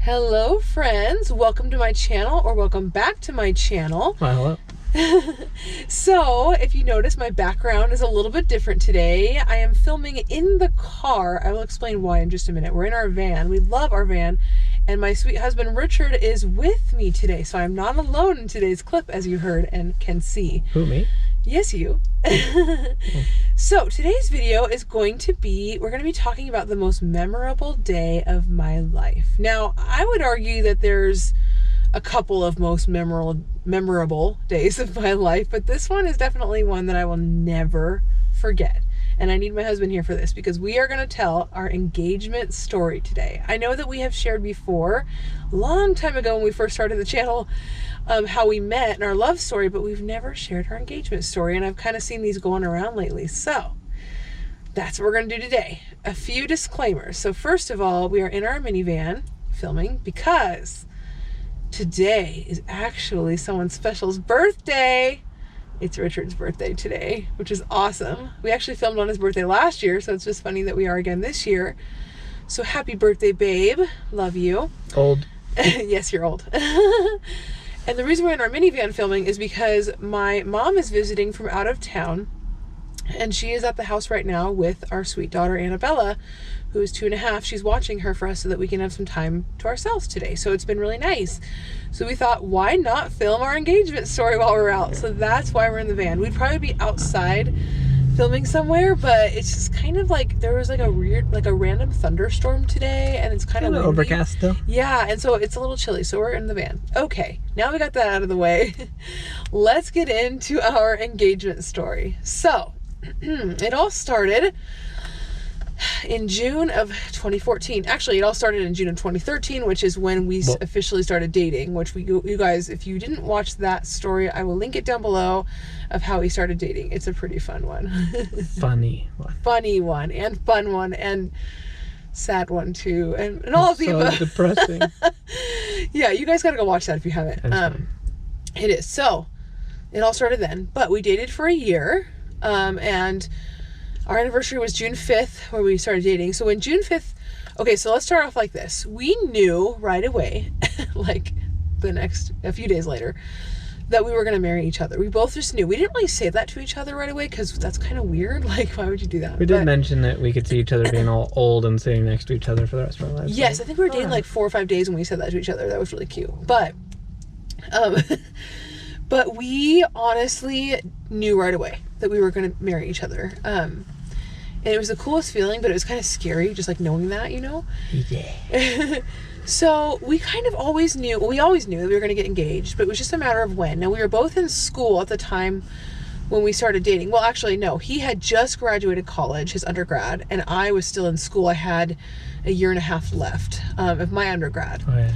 Hello friends, welcome to my channel, or welcome back to my channel. Well, hello. So, if you notice, my background is a little bit different today. I am filming in the car. I will explain why in just a minute. We're in our van. We love our van. And my sweet husband Richard is with me today. So I'm not alone in today's clip, as you heard and can see. Who, me? Yes, you. So today's video is going to be, we're going to be talking about the most memorable day of my life. Now, I would argue that there's a couple of most memorable days of my life, but this one is definitely one that I will never forget. And I need my husband here for this because we are going to tell our engagement story today. I know that we have shared before, a long time ago when we first started the channel, how we met and our love story, but we've never shared our engagement story. And I've kind of seen these going around lately. So that's what we're going to do today. A few disclaimers. So first of all, we are in our minivan filming because today is actually someone special's birthday. It's Richard's birthday today, which is awesome. We actually filmed on his birthday last year, so it's just funny that we are again this year. So happy birthday, babe. Love you. Old. Yes, you're old. And the reason we're in our minivan filming is because my mom is visiting from out of town, and she is at the house right now with our sweet daughter, Annabella, who is 2.5. She's watching her for us so that we can have some time to ourselves today. So it's been really nice. So we thought, why not film our engagement story while we're out? So that's why we're in the van. We'd probably be outside filming somewhere, but it's just kind of like there was like a weird, like a random thunderstorm today, and it's kind of overcast still. Yeah, and so it's a little chilly, so we're in the van. Okay, now we got that out of the way. Let's get into our engagement story. So it all started in June of 2014. Actually, it all started in June of 2013, which is when we officially started dating, which you guys, if you didn't watch that story, I will link it down below of how we started dating. It's a pretty fun one. Funny one. Funny one, and fun one, and sad one too, and all of the above. So depressing. Yeah, you guys gotta go watch that if you haven't. It is. So, it all started then, but we dated for a year, and our anniversary was June 5th where we started dating. So when June 5th, okay, so let's start off like this. We knew right away, like a few days later, that we were going to marry each other. We both just knew. We didn't really say that to each other right away because that's kind of weird. Like, why would you do that? We did mention that we could see each other being all old and sitting next to each other for the rest of our lives. Yes, I think we were dating like 4 or 5 days when we said that to each other. That was really cute. But, but we honestly knew right away that we were going to marry each other. And it was the coolest feeling, but it was kind of scary just like knowing that, you know? Yeah. So we kind of always knew, well, we always knew that we were going to get engaged, but it was just a matter of when. Now, we were both in school at the time when we started dating. Well, actually, no, he had just graduated college, his undergrad, and I was still in school. I had a year and a half left of my undergrad. Oh, yeah.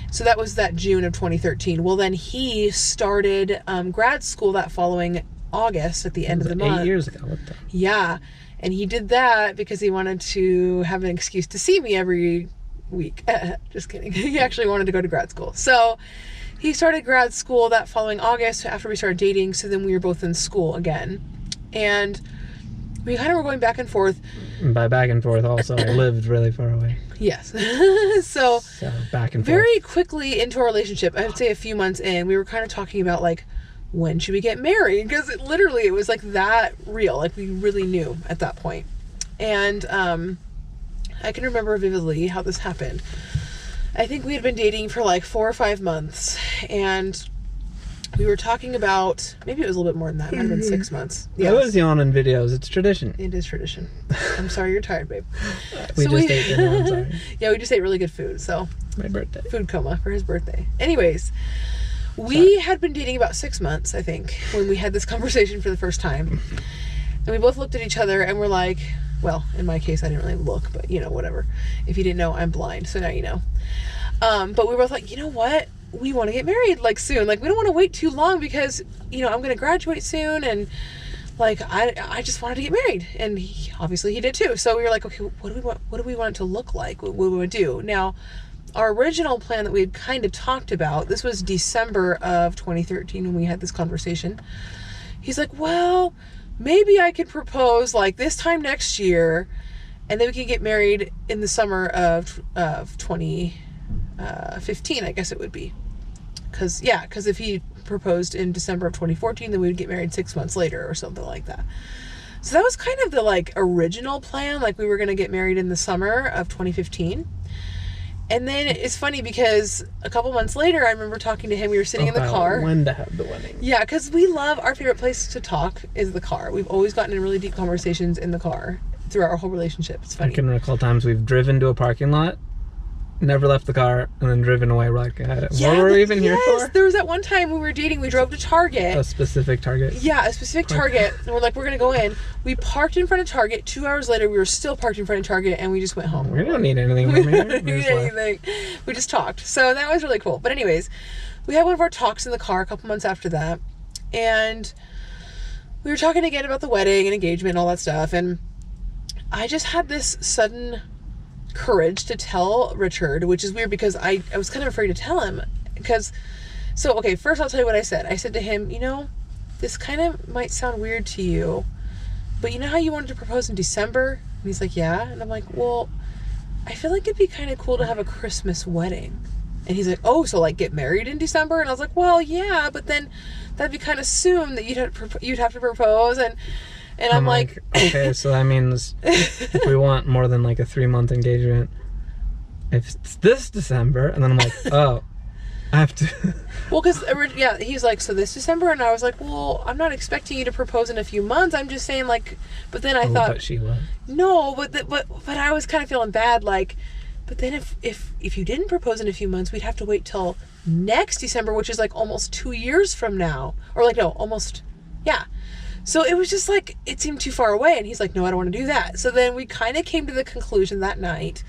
So that was that June of 2013. Well, then he started grad school that following August at the end of the month. 8 years ago. What the? Yeah. And he did that because he wanted to have an excuse to see me every week. Just kidding. He actually wanted to go to grad school. So he started grad school that following August after we started dating. So then we were both in school again. And we kind of were going back and forth. And by back and forth also, I lived really far away. Yes. So back and forth. Very quickly into our relationship, I would say a few months in, we were kind of talking about like, when should we get married? Because it was like that real. Like we really knew at that point. And I can remember vividly how this happened. I think we had been dating for like 4 or 5 months, and we were talking about, maybe it was a little bit more than that. It might have been 6 months. Yes. I was yawning videos. It's tradition. It is tradition. I'm sorry you're tired, babe. We ate dinner. I'm sorry. Yeah, we just ate really good food. So my birthday. Food coma for his birthday. Anyways. We had been dating about 6 months, I think, when we had this conversation for the first time. And we both looked at each other and were like, well, in my case, I didn't really look, but you know, whatever. If you didn't know, I'm blind, so now you know. But we were both like, you know what? We want to get married like soon. Like, we don't want to wait too long because, you know, I'm going to graduate soon, and like, I just wanted to get married. And obviously he did too. So we were like, okay, what do we want it to look like? What do we want to do? Now, our original plan that we had kind of talked about, this was December of 2013 when we had this conversation. He's like, well, maybe I could propose like this time next year, and then we can get married in the summer of 20 2015, I guess it would be. Because if he proposed in December of 2014, then we would get married 6 months later or something like that. So that was kind of the like original plan. Like we were going to get married in the summer of 2015. And then it's funny because a couple months later, I remember talking to him. We were sitting in the car. When to have the wedding. Yeah, because we love, our favorite place to talk is the car. We've always gotten in really deep conversations in the car throughout our whole relationship. It's funny. I can recall times we've driven to a parking lot, never left the car, and then driven away. We're like, what were we even here for? There was that one time when we were dating, we drove to Target. A specific Target. Yeah, a specific Target. And we're like, we're going to go in. We parked in front of Target. 2 hours later, we were still parked in front of Target, and we just went home. We don't need anything from here. We didn't need anything. We just talked. So that was really cool. But anyways, we had one of our talks in the car a couple months after that. And we were talking again about the wedding and engagement and all that stuff. And I just had this sudden courage to tell Richard, which is weird because I was kind of afraid to tell him first I'll tell you what I said. I said to him, this kind of might sound weird to you, but you know how you wanted to propose in December? And he's like, yeah. And I'm like, well, I feel like it'd be kind of cool to have a Christmas wedding. And he's like, oh, so like get married in December? And I was like, well, yeah, but then that'd be kind of soon that you'd have to propose. And I'm like, okay, so that means if we want more than like a 3-month engagement, if it's this December, and then I'm like, oh, I have to. Well, because he's like, so this December, and I was like, well, I'm not expecting you to propose in a few months. I'm just saying, like, but then I thought, but she was. No, but I was kind of feeling bad, like, but then if you didn't propose in a few months, we'd have to wait till next December, which is like almost 2 years from now, or like no, almost, yeah. So it was just like, it seemed too far away. And he's like, no, I don't want to do that. So then we kind of came to the conclusion that night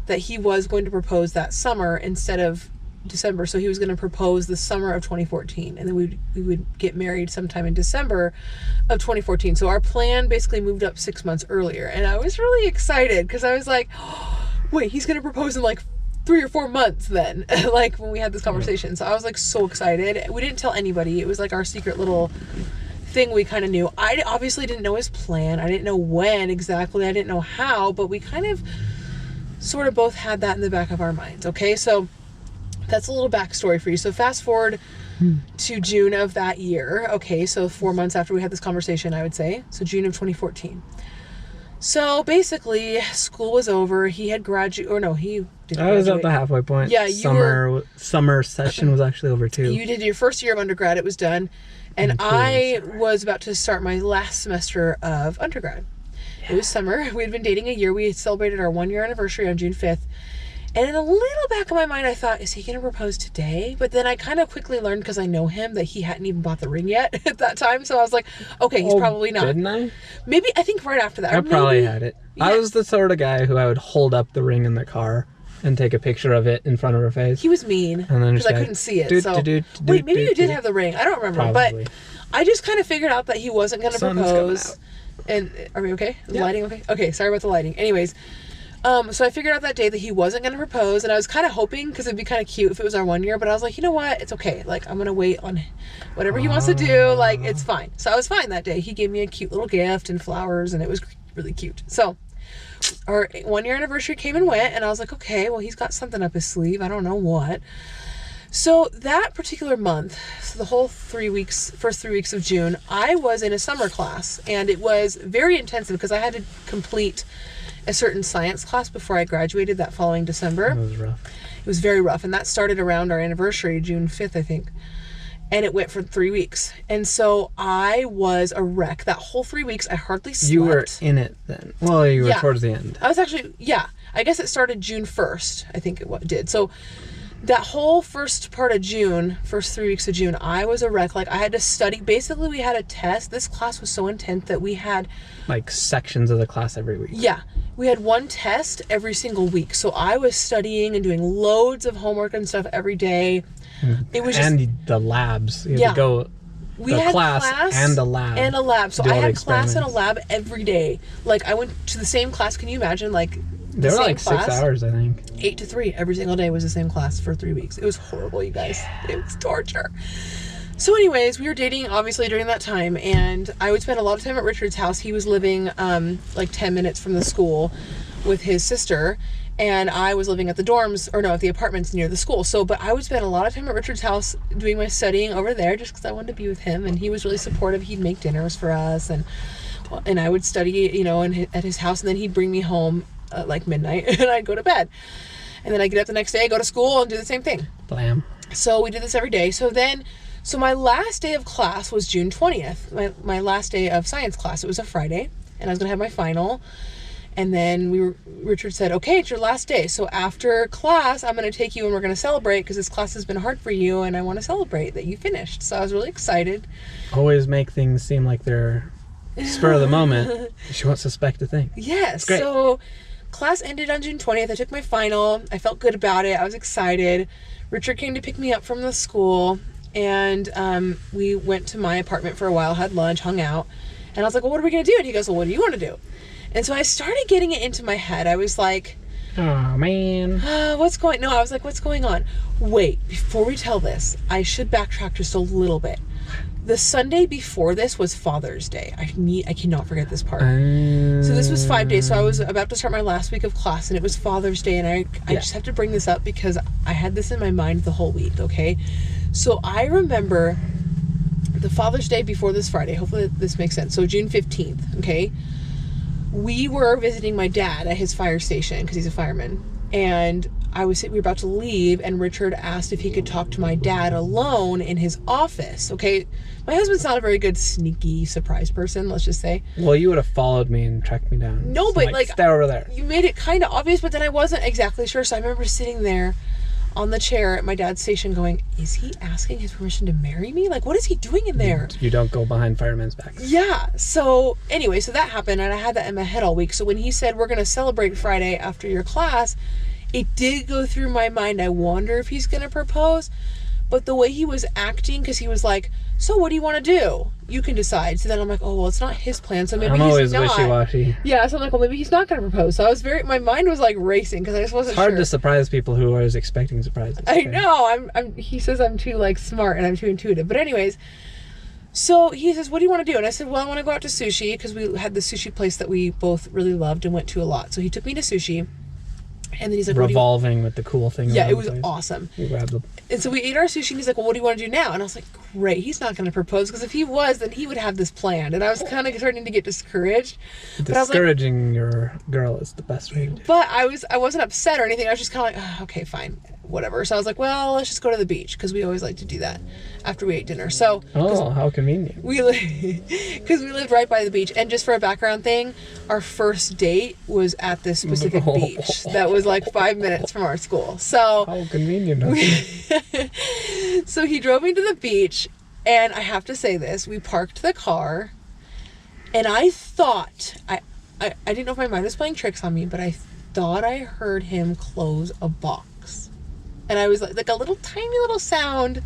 that he was going to propose that summer instead of December. So he was going to propose the summer of 2014. And then we would get married sometime in December of 2014. So our plan basically moved up 6 months earlier. And I was really excited because I was like, oh, wait, he's going to propose in like 3 or 4 months then, like when we had this conversation. So I was like so excited. We didn't tell anybody. It was like our secret little thing we kind of knew. I obviously didn't know his plan. I didn't know when exactly. I didn't know how, but we kind of sort of both had that in the back of our minds. Okay, so that's a little backstory for you. So fast forward to June of that year. Okay, so 4 months after we had this conversation, I would say. So June of 2014. So basically, school was over. He had graduated, or no, he didn't I was at the halfway point. Yeah, summer session was actually over too. You did your first year of undergrad. It was done. And I was about to start my last semester of undergrad. Yeah. It was summer. We had been dating a year. We had celebrated our 1-year anniversary on June 5th. And in a little back of my mind, I thought, is he going to propose today? But then I kind of quickly learned, because I know him, that he hadn't even bought the ring yet at that time. So I was like, okay, he's probably not. Didn't I? Maybe, I think right after that. I probably had it. Yeah. I was the sort of guy who I would hold up the ring in the car and take a picture of it in front of her face. He was mean, because I couldn't see it. Wait, maybe you did have the ring. I don't remember. Probably. But I just kind of figured out that he wasn't going to propose. And are we okay? Is the lighting okay? Okay, sorry about the lighting. Anyways, so I figured out that day that he wasn't going to propose, and I was kind of hoping, because it'd be kind of cute if it was our 1 year, but I was like, you know what? It's okay. Like, I'm going to wait on whatever he wants to do. Like, it's fine. So I was fine that day. He gave me a cute little gift and flowers, and it was really cute. So our 1 year anniversary came and went, and I was like, okay, well, he's got something up his sleeve. I don't know what. So that particular month, so the whole first 3 weeks of June, I was in a summer class, and it was very intensive because I had to complete a certain science class before I graduated that following December. It was rough. It was very rough, and that started around our anniversary, June 5th, I think. And it went for 3 weeks. And so I was a wreck. That whole 3 weeks, I hardly slept. You were in it then. Well, you were towards the end. I was actually, I guess it started June 1st, I think it did. So that whole first part of June, first 3 weeks of June, I was a wreck. Like, I had to study. Basically, we had a test. This class was so intense that we had like sections of the class every week. Yeah. We had one test every single week. So I was studying and doing loads of homework and stuff every day. It was and the labs. You had to go. We had class and a lab. And a lab. So I had class and a lab every day. Like, I went to the same class. Can you imagine? Like, they were like 6 hours, I think. 8 to 3 every single day was the same class for 3 weeks. It was horrible, you guys. It was torture. So anyways, we were dating obviously during that time, and I would spend a lot of time at Richard's house. He was living like 10 minutes from the school with his sister, and I was living at the dorms, or no, at the apartments near the school. So, but I would spend a lot of time at Richard's house doing my studying over there just because I wanted to be with him, and he was really supportive. He'd make dinners for us, and I would study, you know, at his house, and then he'd bring me home at like midnight, and I'd go to bed. And then I'd get up the next day, go to school, and do the same thing. Blam. So we did this every day. So my last day of class was June 20th, my last day of science class. It was a Friday, and I was going to have my final. And then Richard said, okay, it's your last day. So after class, I'm going to take you and we're going to celebrate because this class has been hard for you and I want to celebrate that you finished. So I was really excited. Always make things seem like they're spur of the moment. She won't suspect a thing. Yes. Great. So class ended on June 20th. I took my final. I felt good about it. I was excited. Richard came to pick me up from the school, and we went to my apartment for a while, had lunch, hung out. And I was like, well, what are we going to do? And he goes, well, what do you want to do? And so I started getting it into my head. I was like, oh, man. I was like, what's going on? Wait, before we tell this, I should backtrack just a little bit. The Sunday before this was Father's Day. I cannot forget this part. So this was 5 days. So I was about to start my last week of class, and it was Father's Day. And I just have to bring this up because I had this in my mind the whole week, okay? So I remember the Father's Day before this Friday. Hopefully this makes sense. So June 15th, okay? We were visiting my dad at his fire station because he's a fireman. And we were about to leave, and Richard asked if he could talk to my dad alone in his office. Okay, my husband's not a very good sneaky surprise person, let's just say. Well, you would have followed me and tracked me down. No, So, but like stay over there. you made it kind of obvious, but then I wasn't exactly sure. So I remember sitting there on the chair at my dad's station going, is he asking his permission to marry me? Like, what is he doing in there? You don't go behind firemen's backs. Yeah. So anyway, so that happened, and I had that in my head all week. So when he said, we're going to celebrate Friday after your class, it did go through my mind. I wonder if he's going to propose. But the way he was acting, because he was like, so what do you want to do? You can decide. So then I'm like, oh, well, it's not his plan, so maybe I'm he's always not. wishy-washy. Yeah, so I'm like, well, maybe he's not going to propose. So I was my mind was like racing because I just wasn't It's hard sure. to surprise people who are expecting surprises. I know. He says I'm too like smart and I'm too intuitive. But anyways, so he says, what do you want to do? And I said, well, I want to go out to sushi because we had the sushi place that we both really loved and went to a lot. So he took me to sushi. And then he's like, revolving with the cool thing. Yeah, around it was the place. awesome. We grabbed them. And so we ate our sushi, and he's like, well, what do you want to do now? And I was like, great, he's not going to propose, because if he was, then he would have this planned. And I was kind of starting to get discouraged. Discouraging your girl is the best way to do it. But I wasn't upset or anything. I was just kind of like, oh, okay, fine, whatever. So I was like, well, let's just go to the beach, because we always like to do that after we ate dinner. So how convenient. Because we lived right by the beach. And just for a background thing, our first date was at this specific beach that was like 5 minutes from our school. So how convenient. So he drove me to the beach, and I have to say this, we parked the car, and I thought I didn't know if my mind was playing tricks on me, but I thought I heard him close a box. And I was like a little tiny little sound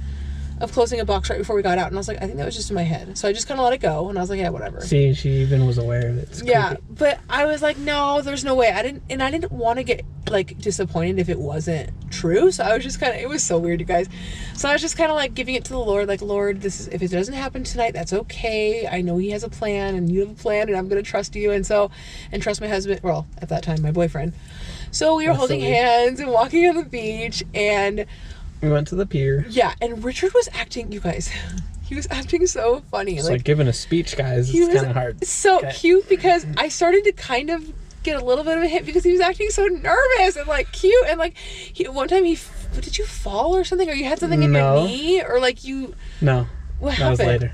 of closing a box right before we got out, and I was like, I think that was just in my head. So I just kind of let it go, and I was like, yeah, whatever. See, she even was aware of it. It's yeah, creepy. but I was like, no, there's no way. I didn't want to get like disappointed if it wasn't true. So I was just kind of, it was so weird, you guys. So I was just kind of like giving it to the Lord, like, Lord, if it doesn't happen tonight, that's okay. I know He has a plan, and you have a plan, and I'm gonna trust you, and trust my husband. Well, at that time, my boyfriend. So we were holding hands and walking on the beach, and we went to the pier. Yeah, and Richard was acting, you guys, he was acting so funny. It's like giving a speech, guys. It's kind of hard. So cute, because I started to kind of get a little bit of a hint because he was acting so nervous and like cute, and like one time did you fall or something, or you had something in your knee, or like you? No. What happened? That was later.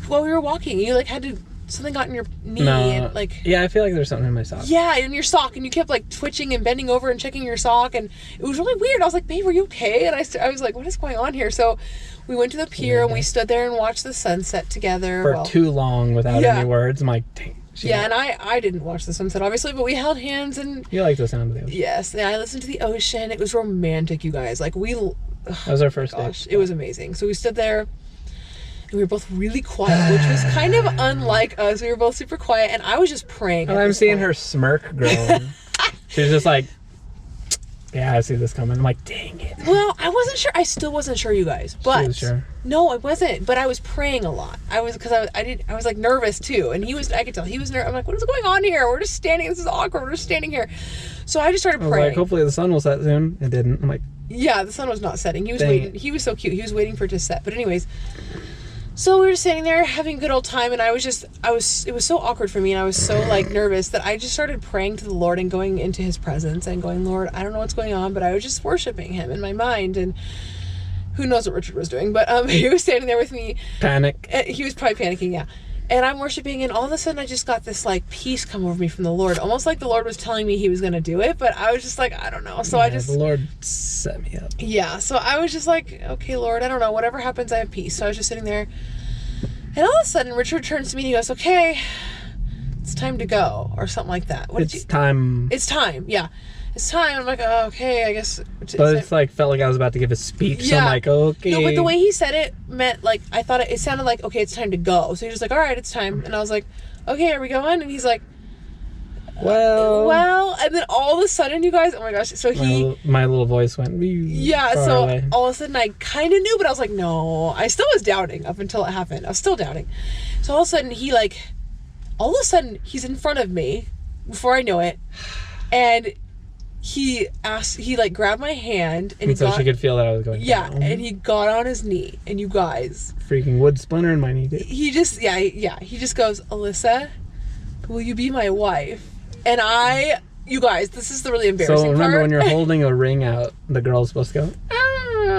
While we were walking, you like had to. Something got in your knee and like... Yeah, I feel like there's something in my sock. Yeah, in your sock, and you kept like twitching and bending over and checking your sock, and it was really weird. I was like, babe, are you okay? And I was like, what is going on here? So we went to the pier, and we stood there and watched the sunset together. For too long without any words. I'm like, dang. Yeah, and I didn't watch the sunset, obviously, but we held hands, and... You like the sound of the ocean. Yes, and I listened to the ocean. It was romantic, you guys. Like, that was our first date. It was amazing. So we stood there, and we were both really quiet, which was kind of unlike us. We were both super quiet, and I was just praying. And I'm seeing her smirk growing. She was just like, yeah, I see this coming. I'm like, dang it. Well, I wasn't sure. I still wasn't sure, you guys. But She was sure. no, I wasn't. But I was praying a lot. I was I was like nervous too, and he was. I could tell he was nervous. I'm like, what is going on here? We're just standing. This is awkward. We're just standing here. So I just started I was praying. like, hopefully the sun will set soon. It didn't. I'm like, yeah, the sun was not setting. He was dang waiting. it. He was so cute. He was waiting for it to set. But anyways. So we were just standing there having a good old time, and it was so awkward for me, and I was so like nervous that I just started praying to the Lord and going into his presence and going, Lord, I don't know what's going on, but I was just worshiping him in my mind, and who knows what Richard was doing, but he was standing there with me. panic. He was probably panicking, yeah. And I'm worshiping, and all of a sudden I just got this like peace come over me from the Lord, almost like the Lord was telling me he was going to do it, but I was just like, I don't know. So Yeah, I just, the Lord set me up. yeah, so I was just like, okay, Lord, I don't know, whatever happens, I have peace. So I was just sitting there, and all of a sudden Richard turns to me and he goes, okay, it's time to go, or something like that. It's time. It's time, yeah. It's time. I'm like, oh, okay, I guess. But it's like, felt like I was about to give a speech, so I'm like, okay. No, but the way he said it meant, like, I thought it sounded like, okay, it's time to go. So he was like, all right, it's time. And I was like, okay, are we going? And he's like, well, and then all of a sudden, you guys, oh my gosh, so my little voice went, yeah, far so away. all of a sudden I kind of knew, but I was like, no, I still was doubting up until it happened. I was still doubting. So all of a sudden, he's in front of me before I know it, and he like grabbed my hand and so she could feel that I was going down. and he got on his knee, and you guys, Freaking wood splinter in my knee, dude. he just he just goes, Alyssa, will you be my wife? And you guys, this is the really embarrassing So remember part. when you're holding a ring out, the girl's supposed to go,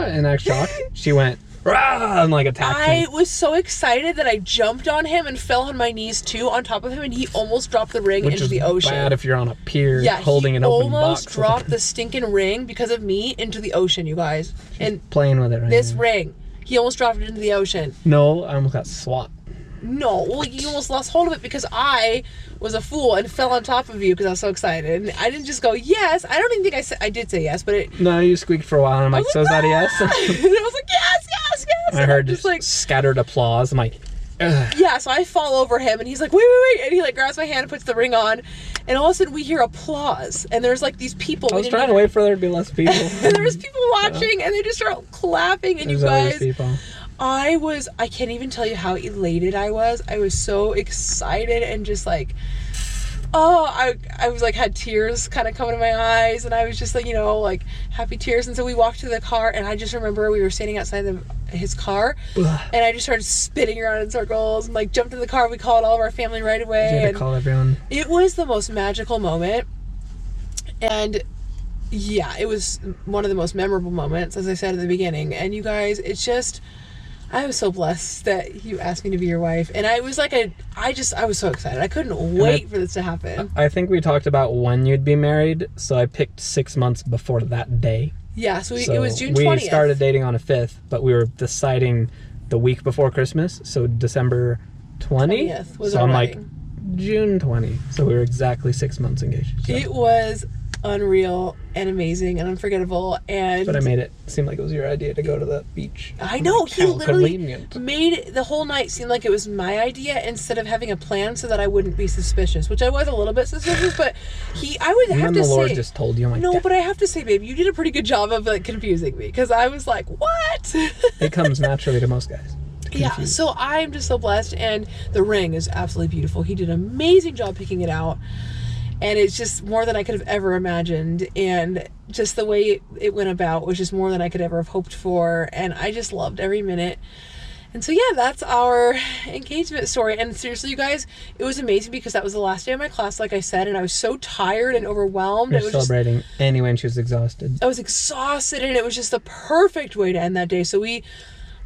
and act shocked? She went, rah, and like attacked I him. was so excited that I jumped on him and fell on my knees too on top of him, and he almost dropped the ring Which into is the ocean. bad if you're on a pier holding he an open almost box. dropped the stinking ring because of me into the ocean, you guys. And playing with it right this now. ring, he almost dropped it into the ocean. No, I almost got swapped. No, well, you almost lost hold of it because I was a fool and fell on top of you because I was so excited. And I didn't just go, yes. I don't even think I did say yes, but it... No, you squeaked for a while, and I'm like, so is that a yes? and I was like, yes, yes, yes. I And heard I'm just like... scattered applause. I'm like, ugh. Yeah, so I fall over him, and he's like, wait, wait, wait. And he like grabs my hand and puts the ring on. And all of a sudden, we hear applause. And there's like these people. I was trying to wait for there to be less people. And there was people watching, and they just start clapping. And There's you always guys... people. I can't even tell you how elated I was. I was so excited and just like, I was like, had tears kind of coming to my eyes, and I was just like, like happy tears. And so we walked to the car, and I just remember we were standing outside his car, and I just started spinning around in circles and like jumped in the car. We called all of our family right away. You had and to call everyone. It was the most magical moment. And yeah, it was one of the most memorable moments, as I said at the beginning. And you guys, it's just... I was so blessed that you asked me to be your wife, and I was like I was so excited. I couldn't wait for this to happen. I think we talked about when you'd be married, so I picked 6 months before that day. Yeah, so it was June 20th. We started dating on a 5th, but we were deciding the week before Christmas, so December 20th was so our I'm wedding. like June 20. So we were exactly 6 months engaged. So. It was unreal and amazing and unforgettable, and But I made it seem like it was your idea to go to the beach. I know, Like, he how literally convenient. made the whole night seem like it was my idea instead of having a plan so that I wouldn't be suspicious, which I was a little bit suspicious, but I would And have then to the Lord say, just told you, I'm like, no, "Dad." but I have to say, babe, you did a pretty good job of like confusing me, because I was like, what? It comes naturally to most guys. Yeah, Confused. so I'm just so blessed, and the ring is absolutely beautiful. He did an amazing job picking it out, and it's just more than I could have ever imagined, and just the way it went about was just more than I could ever have hoped for, and I just loved every minute. And so yeah, that's our engagement story. And seriously, you guys, it was amazing because that was the last day of my class, like I said, and I was so tired and overwhelmed. You're It was just, celebrating anyway, and she was exhausted. I was exhausted, and it was just the perfect way to end that day. So we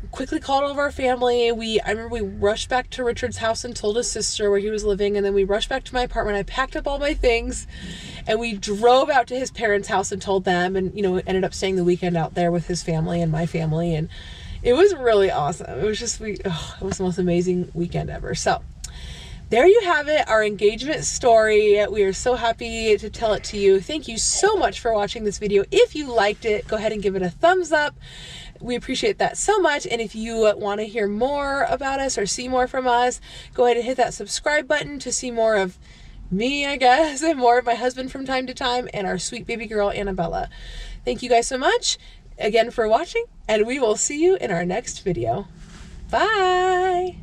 quickly called all of our family. I remember we rushed back to Richard's house and told his sister where he was living, and then we rushed back to my apartment. I packed up all my things, and we drove out to his parents' house and told them, and ended up staying the weekend out there with his family and my family, and it was really awesome. It was just it was the most amazing weekend ever. So there you have it, our engagement story. We are so happy to tell it to you. Thank you so much for watching this video. If you liked it, go ahead and give it a thumbs up. We appreciate that so much. And if you want to hear more about us or see more from us, go ahead and hit that subscribe button to see more of me, I guess, and more of my husband from time to time, and our sweet baby girl, Annabella. Thank you guys so much again for watching, and we will see you in our next video. Bye!